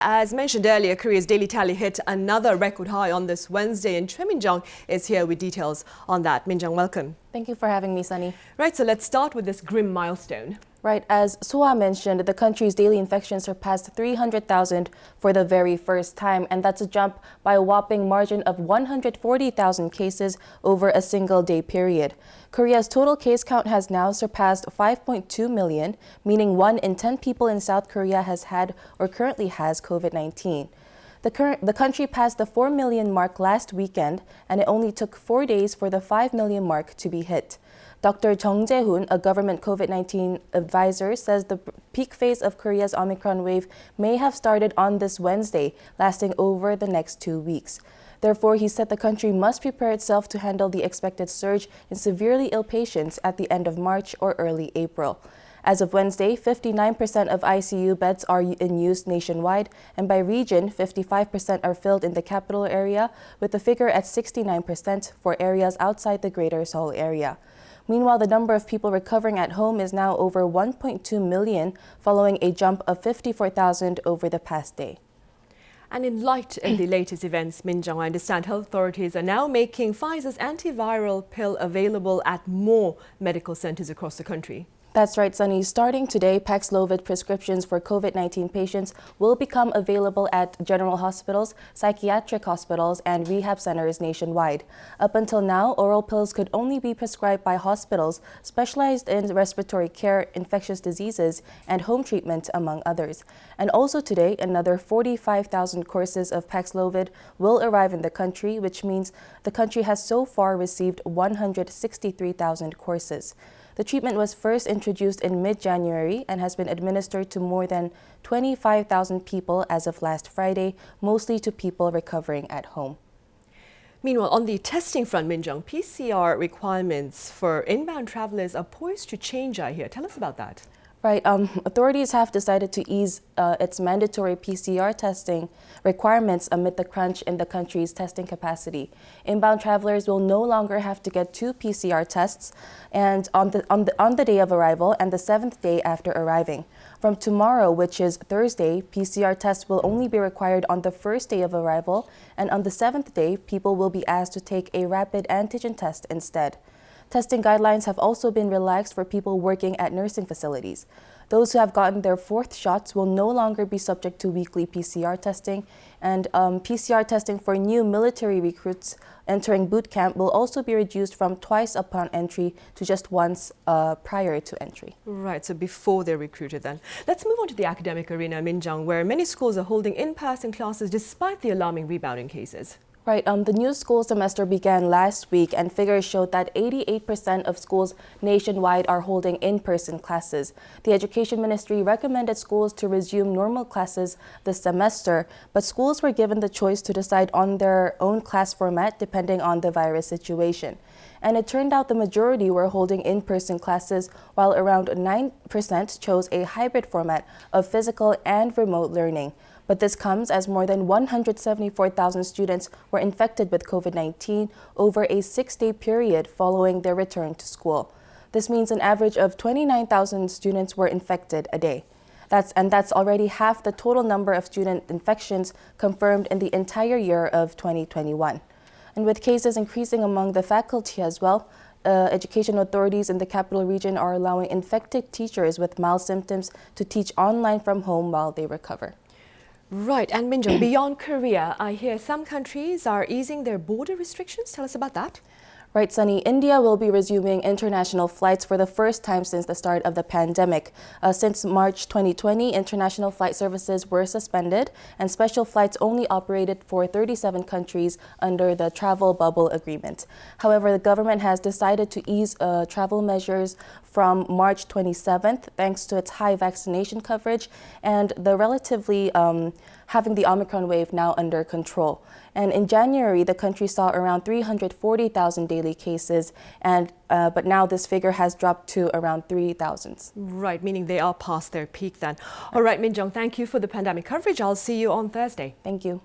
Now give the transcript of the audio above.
As mentioned earlier, Korea's daily tally hit another record high on this Wednesday, and Choi Min-jung is here with details on that. Min-jung, welcome. Thank you for having me, Sunny. Right, so let's start with this grim milestone. Right, as Suha mentioned, the country's daily infections surpassed 300,000 for the very first time, and that's a jump by a whopping margin of 140,000 cases over a single day period. Korea's total case count has now surpassed 5.2 million, meaning 1 in 10 people in South Korea has had or currently has COVID-19. The country passed the 4 million mark last weekend, and it only took 4 days for the 5 million mark to be hit. Dr. Jung Jae-hoon, a government COVID-19 advisor, says the peak phase of Korea's Omicron wave may have started on this Wednesday, lasting over the next 2 weeks. Therefore, he said the country must prepare itself to handle the expected surge in severely ill patients at the end of March or early April. As of Wednesday, 59% of ICU beds are in use nationwide, and by region, 55% are filled in the capital area, with the figure at 69% for areas outside the Greater Seoul area. Meanwhile, the number of people recovering at home is now over 1.2 million, following a jump of 54,000 over the past day. And in light of the latest events, Min-jung, I understand health authorities are now making Pfizer's antiviral pill available at more medical centers across the country. That's right, Sunny. Starting today, Paxlovid prescriptions for COVID-19 patients will become available at general hospitals, psychiatric hospitals, and rehab centers nationwide. Up until now, oral pills could only be prescribed by hospitals specialized in respiratory care, infectious diseases, and home treatment, among others. And also today, another 45,000 courses of Paxlovid will arrive in the country, which means the country has so far received 163,000 courses. The treatment was first introduced in mid-January and has been administered to more than 25,000 people as of last Friday, mostly to people recovering at home. Meanwhile, on the testing front, Min-jung, PCR requirements for inbound travelers are poised to change, I hear. Tell us about that. Right. Authorities have decided to ease its mandatory PCR testing requirements amid the crunch in the country's testing capacity. Inbound travelers will no longer have to get 2 PCR tests, and on the day of arrival and the 7th day after arriving. From tomorrow, which is Thursday, PCR tests will only be required on the first day of arrival, and on the 7th day, people will be asked to take a rapid antigen test instead. Testing guidelines have also been relaxed for people working at nursing facilities. Those who have gotten their 4th shots will no longer be subject to weekly PCR testing, and PCR testing for new military recruits entering boot camp will also be reduced from twice upon entry to just once prior to entry. Right, so before they're recruited then. Let's move on to the academic arena, Min-jung, where many schools are holding in-person classes despite the alarming rebounding cases. Right. The new school semester began last week, and figures showed that 88% of schools nationwide are holding in-person classes. The Education Ministry recommended schools to resume normal classes this semester, but schools were given the choice to decide on their own class format depending on the virus situation. And it turned out the majority were holding in-person classes, while around 9% chose a hybrid format of physical and remote learning. But this comes as more than 174,000 students were infected with COVID-19 over a 6-day period following their return to school. This means an average of 29,000 students were infected a day. That's already half the total number of student infections confirmed in the entire year of 2021. And with cases increasing among the faculty as well, education authorities in the capital region are allowing infected teachers with mild symptoms to teach online from home while they recover. Right, and Min-jung, beyond Korea, I hear some countries are easing their border restrictions. Tell us about that. Right, Sunny. India will be resuming international flights for the first time since the start of the pandemic. Since March 2020, international flight services were suspended, and special flights only operated for 37 countries under the travel bubble agreement. However, the government has decided to ease travel measures from March 27th, thanks to its high vaccination coverage and the relatively having the Omicron wave now under control. And in January, the country saw around 340,000 daily cases, and but now this figure has dropped to around 3,000. Right, meaning they are past their peak then. All right, Min-jung, thank you for the pandemic coverage. I'll see you on Thursday. Thank you.